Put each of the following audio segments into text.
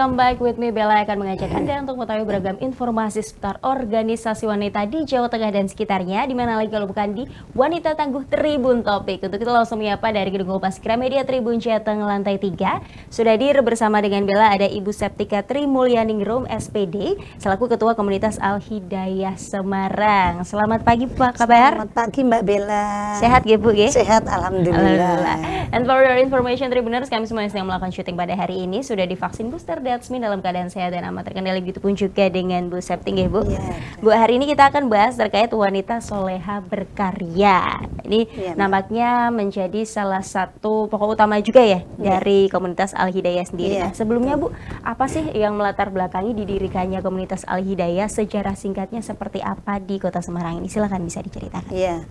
welcome back with me. Bella akan mengajak Anda untuk mengetahui beragam informasi seputar organisasi wanita di Jawa Tengah dan sekitarnya, di mana lagi kalau bukan di Wanita Tangguh Tribun Topik. Untuk itu langsung menyapa dari Gedung Kompas Gramedia Tribun Jateng lantai 3. Sudah hadir bersama dengan Bella ada Ibu Septika Trimulyaningrum SPD selaku Ketua Komunitas Al-Hidayah Semarang. Selamat pagi Pak, kabar? Selamat pagi Mbak Bella. Sehat ya Bu? Ya? Sehat, alhamdulillah. And for your information Tribuners, kami semua yang sedang melakukan syuting pada hari ini sudah divaksin booster Datsmin dalam keadaan sehat dan amat terkendali, begitu pun juga dengan Bu Septing ya Bu. Ya. Bu, hari ini kita akan bahas terkait wanita soleha berkarya. Ini ya, nampaknya menjadi salah satu pokok utama juga ya dari komunitas Al-Hidayah sendiri. Nah, sebelumnya Bu, apa sih yang melatar belakangi didirikannya komunitas Al-Hidayah? Sejarah singkatnya seperti apa di Kota Semarang ini? Silakan bisa diceritakan. Iya.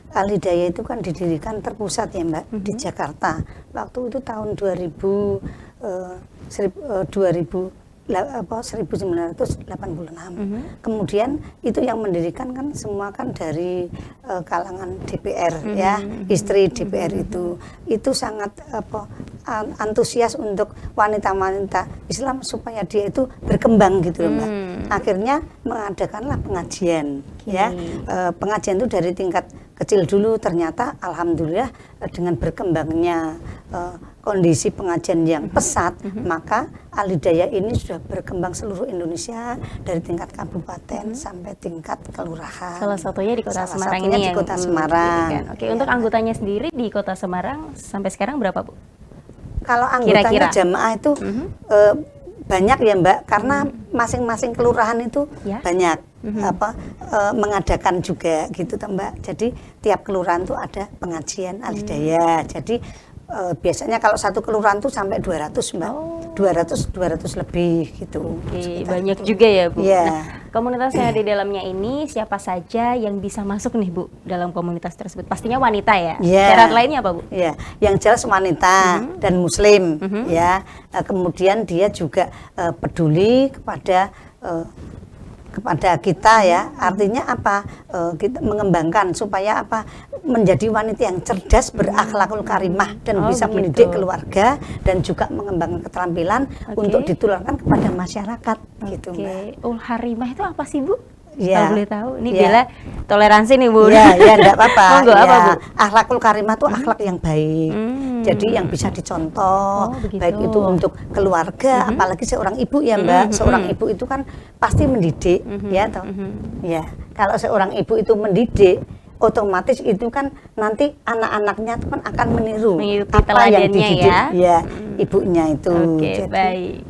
Al-Hidayah itu kan didirikan terpusat ya Mbak di Jakarta. Waktu itu tahun 1986. Kemudian itu yang mendirikan kan semua kan dari kalangan DPR ya, istri DPR itu sangat antusias untuk wanita-wanita Islam supaya dia itu berkembang gitu loh Mbak. Akhirnya mengadakanlah pengajian ya. Pengajian itu dari tingkat kecil dulu, ternyata alhamdulillah dengan berkembangnya kondisi pengajian yang pesat, maka Al-Hidayah ini sudah berkembang seluruh Indonesia dari tingkat kabupaten sampai tingkat kelurahan. Salah satunya di Kota Semarang ini di Kota Semarang. Oke, untuk anggotanya sendiri di Kota Semarang sampai sekarang berapa Bu? Kalau anggotanya jamaah itu banyak ya Mbak, karena masing-masing kelurahan itu banyak mengadakan juga gitu Mbak. Jadi tiap kelurahan itu ada pengajian Al-Hidayah. Jadi biasanya kalau satu kelurahan tuh sampai 200 Mbak. 200 lebih gitu. Oke, banyak juga ya Bu. Yeah. Nah, komunitas yang di dalamnya ini siapa saja yang bisa masuk nih Bu dalam komunitas tersebut? Pastinya wanita ya. Syarat lainnya apa Bu? Ya, yang jelas wanita dan muslim ya. Kemudian dia juga peduli kepada kita ya, artinya apa, kita mengembangkan supaya apa, menjadi wanita yang cerdas, berakhlakul karimah dan bisa mendidik keluarga dan juga mengembangkan keterampilan untuk ditularkan kepada masyarakat gitu Mbak. Harimah itu apa sih Bu? Ya. Kalau boleh tahu, ini Bella toleransi nih Bu. Ya, enggak apa-apa. Apa Bu? Akhlakul karimah itu akhlak yang baik. Jadi yang bisa dicontoh, baik itu untuk keluarga, apalagi seorang ibu ya Mbak. Seorang ibu itu kan pasti mendidik, ya toh. Ya, kalau seorang ibu itu mendidik, otomatis itu kan nanti anak-anaknya itu kan akan meniru apa yang dididik ya ibunya itu. Oke, baik.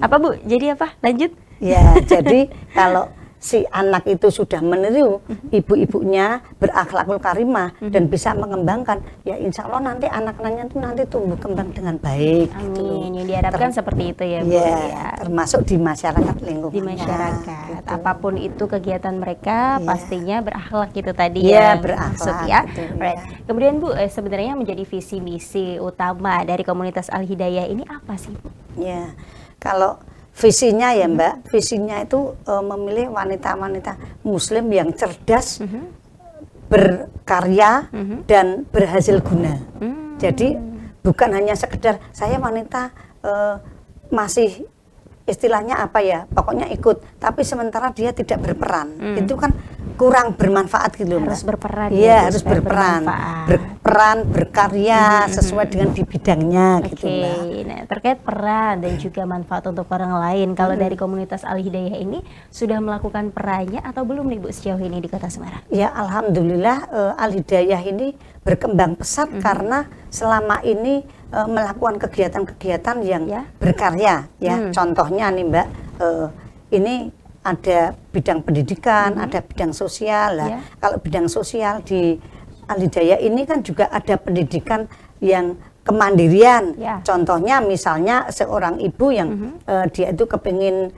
Apa Bu? Jadi apa? Lanjut. Ya, jadi kalau si anak itu sudah meniru ibu-ibunya berakhlakul karimah dan bisa mengembangkan, ya insya Allah nanti anak-anaknya itu nanti tumbuh kembang dengan baik. Amin. Yang diharapkan seperti itu ya Bu. Ya, termasuk di masyarakat lingkungan. Di masyarakat, gitu. Apapun itu kegiatan mereka pastinya berakhlak gitu tadi ya. Berakhlak ya. Gitu, Kemudian Bu, sebenarnya menjadi visi misi utama dari komunitas Al-Hidayah ini apa sih Bu? Ya, kalau visinya ya Mbak, visinya itu memilih wanita-wanita muslim yang cerdas, berkarya, dan berhasil guna. Jadi bukan hanya sekedar saya wanita masih istilahnya apa ya, pokoknya ikut, tapi sementara dia tidak berperan. Itu kan kurang bermanfaat gitu Mbak. Harus berperan. Iya, harus berperan. Berperan, berkarya sesuai dengan di bidangnya gitu Mbak. Nah, terkait peran dan juga manfaat untuk orang lain, kalau dari komunitas Al-Hidayah ini sudah melakukan perannya atau belum nih Bu sejauh ini di Kota Semarang? Ya, alhamdulillah Al-Hidayah ini berkembang pesat karena selama ini melakukan kegiatan-kegiatan yang berkarya ya. Contohnya nih Mbak, ini ada bidang pendidikan, ada bidang sosial lah. Kalau bidang sosial di Al-Hidayah ini kan juga ada pendidikan yang kemandirian. Contohnya misalnya seorang ibu yang dia itu kepingin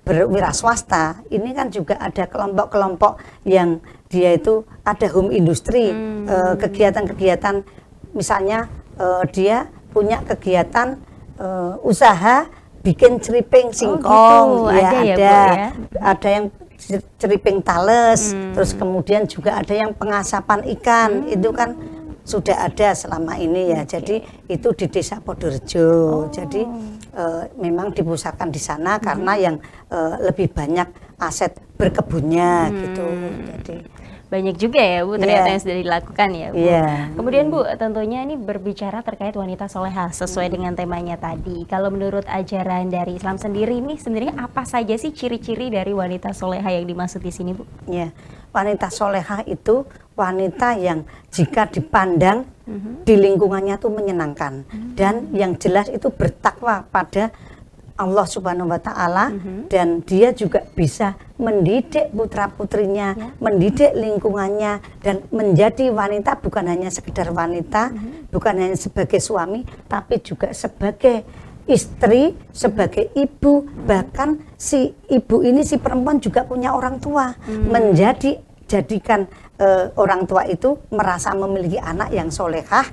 berwira swasta, ini kan juga ada kelompok-kelompok yang dia itu ada home industry, kegiatan-kegiatan misalnya dia punya kegiatan usaha bikin ceriping singkong, ada yang ceriping tales, terus kemudian juga ada yang pengasapan ikan, itu kan sudah ada selama ini ya. Jadi itu di Desa Podorjo. Jadi memang dipusatkan di sana karena yang lebih banyak aset berkebunnya gitu. Jadi banyak juga ya Bu ternyata yang sudah dilakukan ya Bu. Kemudian Bu, tentunya ini berbicara terkait wanita soleha sesuai dengan temanya tadi. Kalau menurut ajaran dari Islam sendiri ini sebenarnya apa saja sih ciri-ciri dari wanita soleha yang dimaksud di sini Bu? Ya, wanita soleha itu wanita yang jika dipandang di lingkungannya tuh menyenangkan dan yang jelas itu bertakwa pada Allah Subhanahu wa Ta'ala, dan dia juga bisa mendidik putra-putrinya, mendidik lingkungannya, dan menjadi wanita bukan hanya sekedar wanita, bukan hanya sebagai suami, tapi juga sebagai istri, sebagai ibu, bahkan si ibu ini, si perempuan juga punya orang tua, jadikan orang tua itu merasa memiliki anak yang solehah,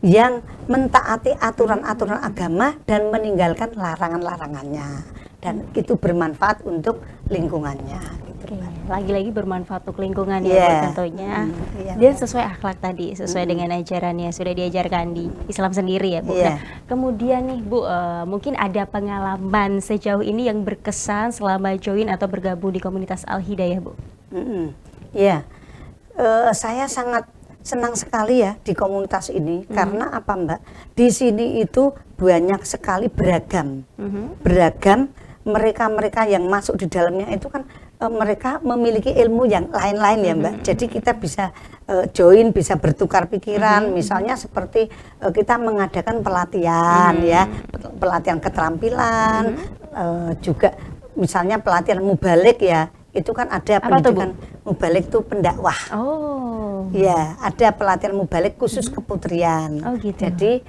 yang mentaati aturan-aturan agama dan meninggalkan larangan-larangannya, dan itu bermanfaat untuk lingkungannya. Lagi-lagi bermanfaat untuk lingkungan ya tentunya, dan sesuai akhlak tadi, sesuai dengan ajaran yang sudah diajarkan di Islam sendiri ya Bu. Nah, kemudian nih Bu, mungkin ada pengalaman sejauh ini yang berkesan selama join atau bergabung di komunitas Al-Hidayah Bu? Saya sangat senang sekali ya di komunitas ini, karena apa Mbak? Di sini itu banyak sekali beragam, mereka-mereka yang masuk di dalamnya itu kan mereka memiliki ilmu yang lain-lain ya Mbak. Jadi kita bisa join, bisa bertukar pikiran, misalnya seperti kita mengadakan pelatihan ya, pelatihan keterampilan, juga misalnya pelatihan mubalik ya. Itu kan ada pendidikan mubalik itu pendakwah. Ya, ada pelatihan mubalik khusus keputrian. Jadi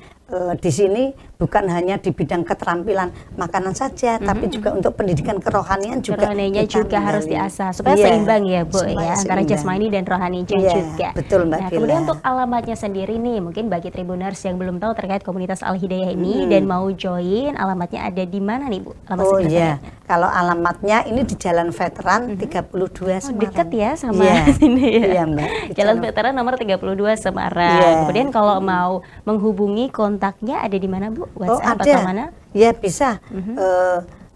di sini bukan hanya di bidang keterampilan makanan saja, tapi juga untuk pendidikan kerohanian juga. Kerohaniannya juga harus diasah supaya seimbang ya Bu ya, antara jasmani dan rohani juga. Betul Mbak. Nah, kemudian untuk alamatnya sendiri nih, mungkin bagi Tribuners yang belum tahu terkait komunitas Al-Hidayah ini dan mau join, alamatnya ada di mana nih Bu? Kalau alamatnya ini di Jalan Veteran 32 Semarang. Dekat ya sama sini ya. Iya Mbak. Jalan Veteran nomor 32 Semarang. Kemudian kalau mau menghubungi kontaknya ada di mana Bu? WhatsApp atau mana? Ya bisa.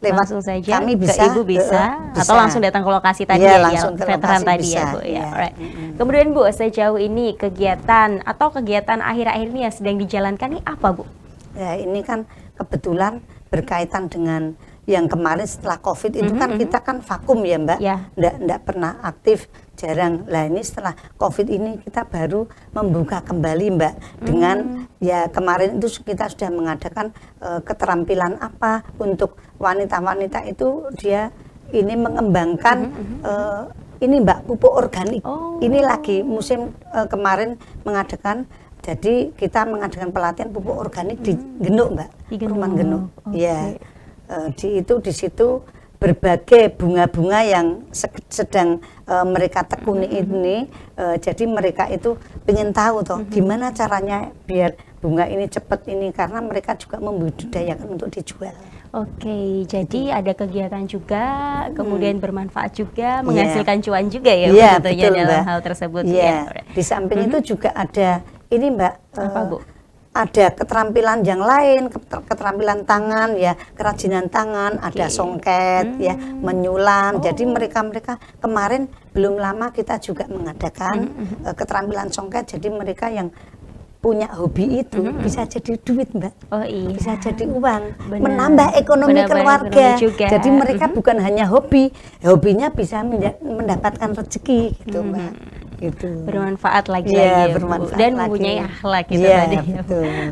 Lewat langsung saja kami bisa, ke Ibu bisa, atau langsung datang ke lokasi tadi langsung ya, veteran tadi ya Bu ya. Kemudian Bu, sejauh ini kegiatan akhir-akhir ini yang sedang dijalankan ini apa Bu? Ya ini kan kebetulan berkaitan dengan yang kemarin setelah COVID itu kan kita kan vakum ya Mbak, nggak pernah aktif, jarang. Lah ini setelah COVID ini kita baru membuka kembali Mbak, dengan ya kemarin itu kita sudah mengadakan keterampilan apa untuk wanita-wanita itu, dia ini mengembangkan ini Mbak pupuk organik. Ini lagi musim kemarin mengadakan. Jadi kita mengadakan pelatihan pupuk organik di Genuk Mbak, Perumahan Genuk. Di situ berbagai bunga-bunga yang sedang mereka tekuni ini. Jadi mereka itu ingin tahu toh gimana caranya biar bunga ini cepat ini, karena mereka juga membudidayakan untuk dijual. Jadi ada kegiatan juga, kemudian bermanfaat juga, menghasilkan cuan juga ya tentunya dalam hal tersebut. Di samping itu juga ada ini Mbak, apa Bu? Ada keterampilan yang lain, keterampilan tangan ya, kerajinan tangan, ada songket ya, menyulam. Jadi mereka kemarin belum lama kita juga mengadakan keterampilan songket. Jadi mereka yang punya hobi itu bisa jadi duit Mbak, bisa jadi uang, menambah ekonomi keluarga. Jadi mereka bukan hanya hobi, hobinya bisa mendapatkan rezeki gitu Mbak. Gitu. Bermanfaat lagi ya, dan mempunyai akhlak gitu tadi.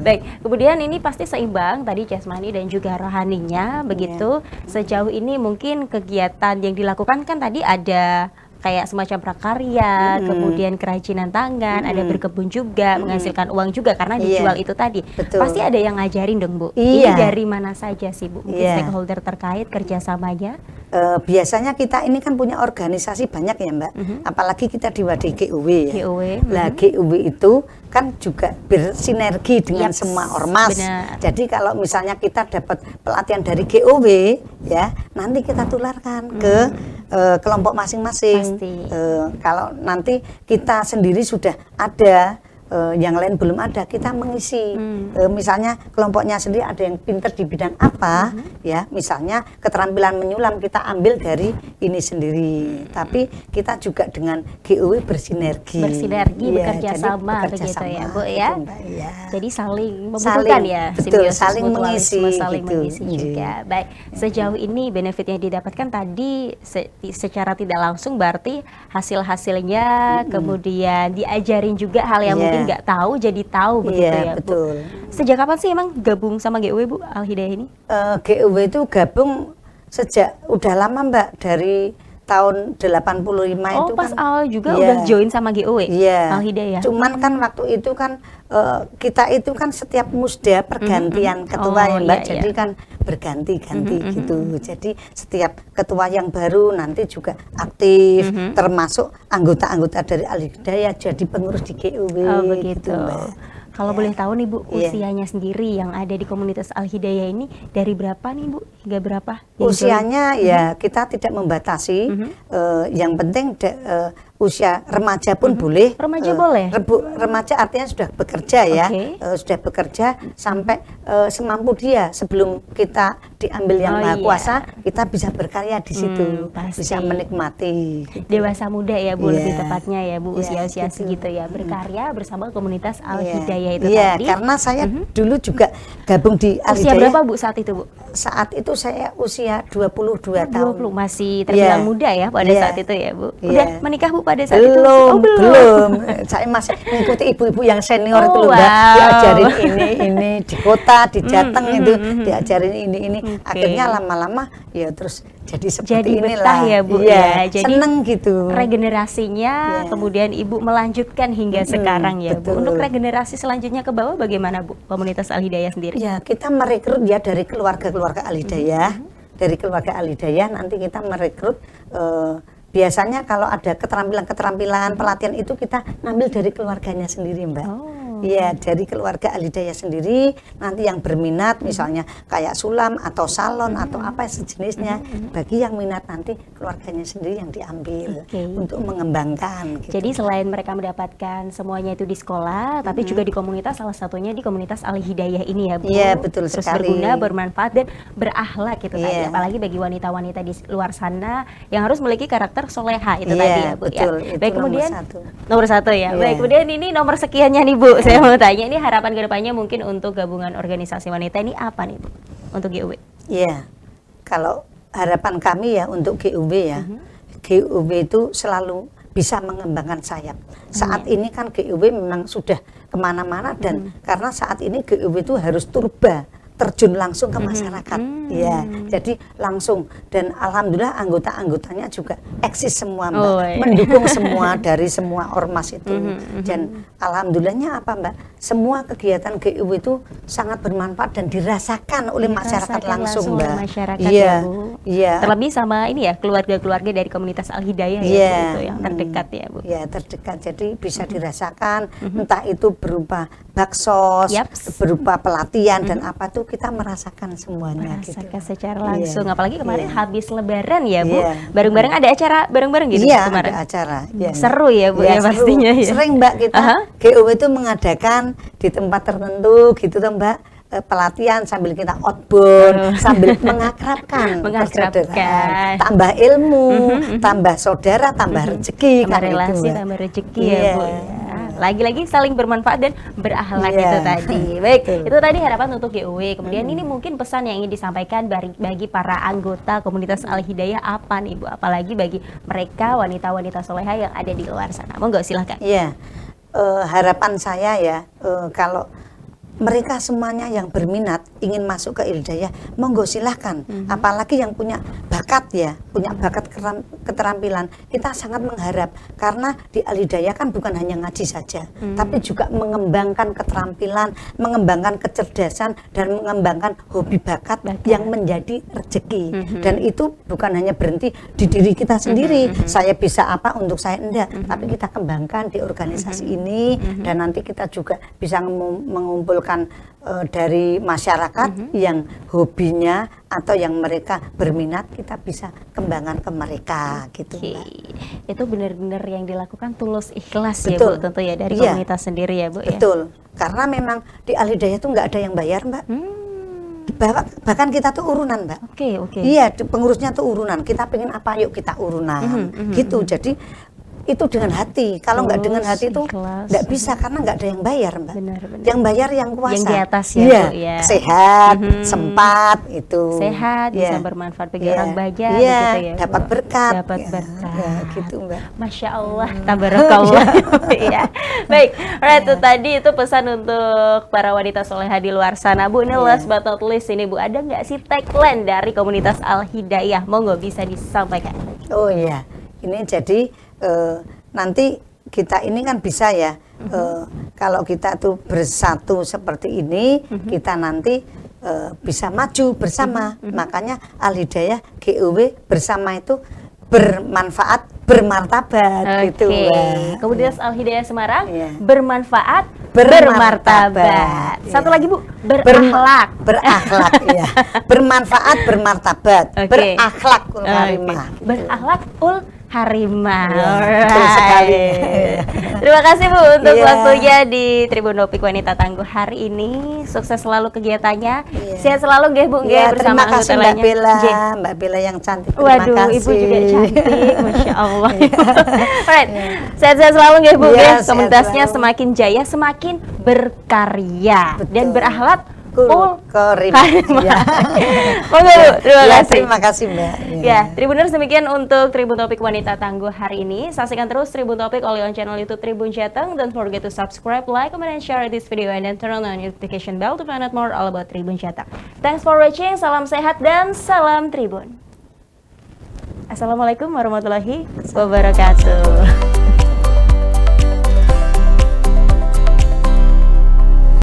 Baik, kemudian ini pasti seimbang tadi jasmani dan juga rohaninya begitu. Sejauh ini mungkin kegiatan yang dilakukan kan tadi ada kayak semacam prakarya, kemudian kerajinan tangan, ada berkebun juga, menghasilkan uang juga karena dijual itu tadi. Pasti ada yang ngajarin dong Bu. Ini dari mana saja sih Bu? Mungkin stakeholder terkait kerjasamanya? Biasanya kita ini kan punya organisasi banyak ya Mbak, apalagi kita di Wadah GUW ya. Lah GUW itu kan juga bersinergi dengan semua ormas. Jadi kalau misalnya kita dapat pelatihan dari GUW ya, nanti kita tularkan ke kelompok masing-masing. Kalau nanti kita sendiri sudah ada yang lain belum ada, kita mengisi. Misalnya kelompoknya sendiri ada yang pinter di bidang apa, ya misalnya keterampilan menyulam kita ambil dari ini sendiri. Tapi kita juga dengan GUW bersinergi, bekerja sama begitu ya Bu ya. Ya. Jadi saling membutuhkan ya, betul, simbiosis saling mutualisme, mengisi, saling gitu. mengisi juga. Baik, sejauh ini benefit yang didapatkan tadi secara tidak langsung berarti hasil-hasilnya kemudian diajarin juga hal yang mungkin nggak tahu jadi tahu begitu ya betul. Bu. Sejak kapan sih emang gabung sama GUW Bu Al-Hidayah ini? GUW itu gabung sejak udah lama Mbak, dari tahun 85 itu pas kan. awal juga udah join sama GUW Al-Hidayah. Cuman kan waktu itu kan kita itu kan setiap musda pergantian ketua ya Mbak, jadi kan berganti-ganti gitu. Jadi setiap ketua yang baru nanti juga aktif, termasuk anggota-anggota dari Al-Hidayah jadi pengurus di GUW. Oh begitu. Gitu, Mbak. Kalau boleh tahu nih Bu, usianya sendiri yang ada di komunitas Al-Hidayah ini dari berapa nih Bu? Hingga berapa? Usianya ya kita tidak membatasi, yang penting usia remaja pun boleh. Remaja boleh? Remaja artinya sudah bekerja ya, sudah bekerja sampai semampu dia. Sebelum kita diambil yang maha kuasa, kita bisa berkarya di situ, bisa menikmati. Gitu. Dewasa muda ya Bu, lebih tepatnya ya Bu, usia-usia segitu ya, berkarya bersama komunitas Al-Hidayah itu tadi. Karena saya dulu juga gabung di Al-Hidayah. Usia berapa Bu saat itu Bu? Saat itu saya usia 22 tahun. 20, masih terbilang muda ya pada saat itu ya Bu. Udah menikah Bu pada saat itu? Belum. Saya masih mengikuti ibu-ibu yang senior itu loh Mbak, diajarin ini di kota, di Jateng itu diajarin ini. Akhirnya lama-lama ya terus jadi seperti inilah ya Bu ya. Jadi seneng gitu. Regenerasinya kemudian Ibu melanjutkan hingga sekarang ya Bu. Untuk regenerasi selanjutnya ke bawah bagaimana Bu komunitas Al-Hidayah sendiri? Ya kita merekrut ya dari keluarga Al-Hidayah. Dari keluarga Al-Hidayah nanti kita merekrut biasanya kalau ada keterampilan pelatihan itu kita ngambil dari keluarganya sendiri Mbak. Iya, dari keluarga Al-Hidayah sendiri, nanti yang berminat misalnya kayak sulam atau salon atau apa sejenisnya, bagi yang minat nanti keluarganya sendiri yang diambil untuk mengembangkan. Gitu. Jadi selain mereka mendapatkan semuanya itu di sekolah, tapi juga di komunitas, salah satunya di komunitas Al-Hidayah ini ya Bu. Iya, betul Terus sekali. berguna, bermanfaat dan berakhlak gitu tadi. Apalagi bagi wanita-wanita di luar sana yang harus memiliki karakter soleha itu tadi ya Bu. Betul, ya. Baik, kemudian nomor satu ya. Baik, kemudian ini nomor sekiannya nih Bu. Saya mau tanya, ini harapan kedepannya mungkin untuk gabungan organisasi wanita ini apa nih Bu untuk GUW? Iya, kalau harapan kami ya untuk GUW ya, GUW itu selalu bisa mengembangkan sayap. Saat ini kan GUW memang sudah kemana-mana dan karena saat ini GUW itu harus turba, terjun langsung ke masyarakat, ya. Jadi langsung dan alhamdulillah anggota-anggotanya juga eksis semua Mbak, mendukung semua dari semua ormas itu. Dan alhamdulillahnya apa Mbak? Semua kegiatan GUW itu sangat bermanfaat dan dirasakan oleh masyarakat langsung Mbak. Masyarakat ya Bu. Iya. Terlebih sama ini ya keluarga-keluarga dari komunitas Al-Hidayah ya Bu, itu yang terdekat ya Bu. Ya terdekat, jadi bisa dirasakan entah itu berupa baksos, berupa pelatihan dan apa tuh kita merasakan semuanya. Merasakan secara langsung, apalagi kemarin habis Lebaran ya Bu, bareng-bareng ada acara bareng-bareng gitu kemarin. Ada acara. Seru ya Bu ya pastinya ya. Sering Mbak kita GUW itu mengadakan di tempat tertentu gitu tuh Mbak, pelatihan sambil kita outbound, sambil mengakrabkan, tambah ilmu, tambah saudara, tambah rezeki, tambah relasi, tambah rezeki ya Bu. Lagi-lagi saling bermanfaat dan berakhlak itu tadi. Baik, itu tadi harapan untuk GUW. Kemudian ini mungkin pesan yang ingin disampaikan bagi para anggota komunitas Al-Hidayah apa nih Bu? Apalagi bagi mereka wanita-wanita soleha yang ada di luar sana. Monggo silahkan. Iya, harapan saya ya kalau mereka semuanya yang berminat ingin masuk ke Al-Hidayah, monggo silahkan. Apalagi yang punya bakat ya, punya bakat keterampilan, kita sangat mengharap karena di Al-Hidayah kan bukan hanya ngaji saja, tapi juga mengembangkan keterampilan, mengembangkan kecerdasan dan mengembangkan hobi bakat yang menjadi rezeki. Dan itu bukan hanya berhenti di diri kita sendiri. Saya bisa apa untuk saya enggak, tapi kita kembangkan di organisasi ini dan nanti kita juga bisa mengumpulkan misalkan dari masyarakat yang hobinya atau yang mereka berminat, kita bisa kembangkan ke mereka gitu. Mbak. Itu benar-benar yang dilakukan tulus ikhlas ya Betul. Bu, tentu ya dari Iya. komunitas sendiri ya Bu ya. Betul, karena memang di Al-Hidayah itu nggak ada yang bayar Mbak. Bahkan kita tuh urunan Mbak. Oke. Iya, pengurusnya tuh urunan. Kita pengen apa, yuk kita urunan. Gitu. Jadi itu dengan hati. Kalau nggak dengan hati itu ikhlas. nggak bisa, karena nggak ada yang bayar Mbak. Benar. Yang bayar yang kuasa. Yang di atas ya, Iya, Bu, ya. sehat, sempat itu. Sehat, bisa Iya. bermanfaat bagi Iya. orang banyak Iya, begitu ya. Bu. dapat berkat. Dapat Ya, berkat. ya, gitu Mbak. Masya Allah, tabarakallah. Iya. Baik, alright, itu tadi itu pesan untuk para wanita soleha di luar sana. Bu, ini last but not least ini Bu, ada nggak sih tagline dari komunitas Al-Hidayah? Monggo bisa disampaikan. Oh iya, ini jadi nanti kita ini kan bisa ya, kalau kita tuh bersatu seperti ini, kita nanti bisa maju bersama. Makanya Al-Hidayah GUW bersama itu bermanfaat, bermartabat gitu. Mbak. Komunitas Al-Hidayah Semarang Iya. bermanfaat, Bermartabat. bermartabat. Satu Iya. lagi Bu, berakhlak. Berakhlak ya. Bermanfaat, bermartabat, Oke. berakhlak karimah. Oke. Berakhlak ul harimah. Iya, betul Alright. sekali. Terima kasih Bu untuk Iya. waktunya di Tribun Topik Wanita Tangguh hari ini. Sukses selalu kegiatannya. Iya. Sehat selalu nggih Bu nggih Ya, bersama terima kasih anggota Mbak lainnya. Bella, Nggih. Mbak Bella yang cantik. Terima Waduh, kasih. Ibu juga cantik, Masya Allah. Alright, sehat-sehat selalu nggih Bu Iya, nggih. sehat Komunitasnya selalu. semakin jaya, semakin berkarya dan Betul. berakhlak. Karimah. Ya. Oke Bu, terima Ya, kasih. terima kasih Mbak. Ya, Tribuners demikian untuk Tribun Topik Wanita Tangguh hari ini. Saksikan terus Tribun Topik oleh on channel YouTube Tribun Jateng. Don't forget to subscribe, like, comment, and share this video and then turn on the notification bell to find out more all about Tribun Jateng. Thanks for watching, salam sehat dan salam Tribun. Assalamualaikum warahmatullahi wabarakatuh.